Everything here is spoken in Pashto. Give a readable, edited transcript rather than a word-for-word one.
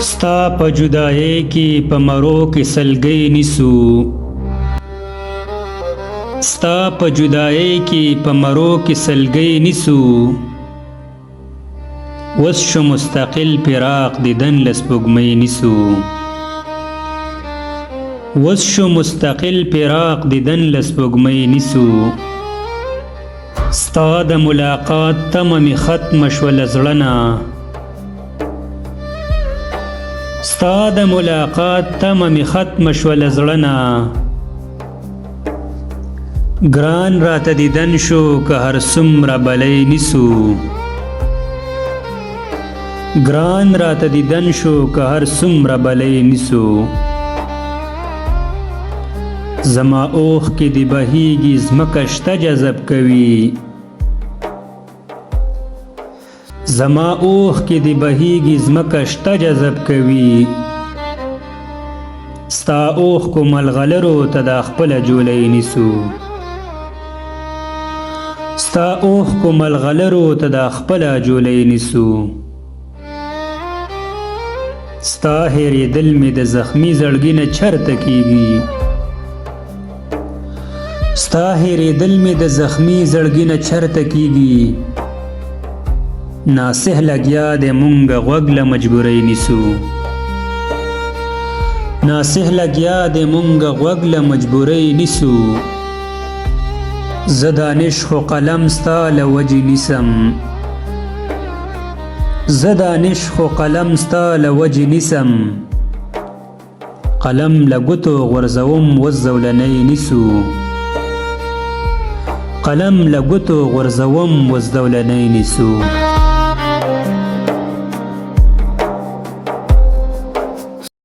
ستا په جدایۍ کې په مرو کې سلګۍ نیسو ستا په جدایۍ کې په مرو کې سلګۍ نیسو وس شو مستقل فراق دیدن له سپوږمۍ نیسو وس شو مستقل فراق دیدن له سپوږمۍ نیسو ستا د ملاقات تمه مې ختمه شوله زړه نه ستا د ملاقات تمه مې ختمه شوله زړه نه ګران راته دیدن شو که هر څومره بلی نیسو ګران راته دیدن شو که هر څومره بلی نیسو زما اوښ کې دی بهیږي ځمکه شته جذب کوي زما اوښ کې دی بهیږي ځمکه شته جذب کوي ستا اوښ کو ملغلرو ته دا خپله جولۍ نیسو ستا اوښ کو ملغلرو ته دا خپله جولۍ نیسو ستا هېرېدل مې د زخمي زړګي نه چرته کېږي ستا هېرېدل مې د زخمي زړګي نه چرته کېږي ناصح لګیا دی مونږه غوږ له مجبورۍ نیسو ناصح لګیا دی مونږه غوږ له مجبورۍ نیسو زه دانش خو قلم ستا له وجې نیسم زه دانش خو قلم ستا له وجې نیسم قلم له ګوتو غورځوم وس زولنۍ نیسو قلم له ګوتو غورځوم وس زولنۍ نیسو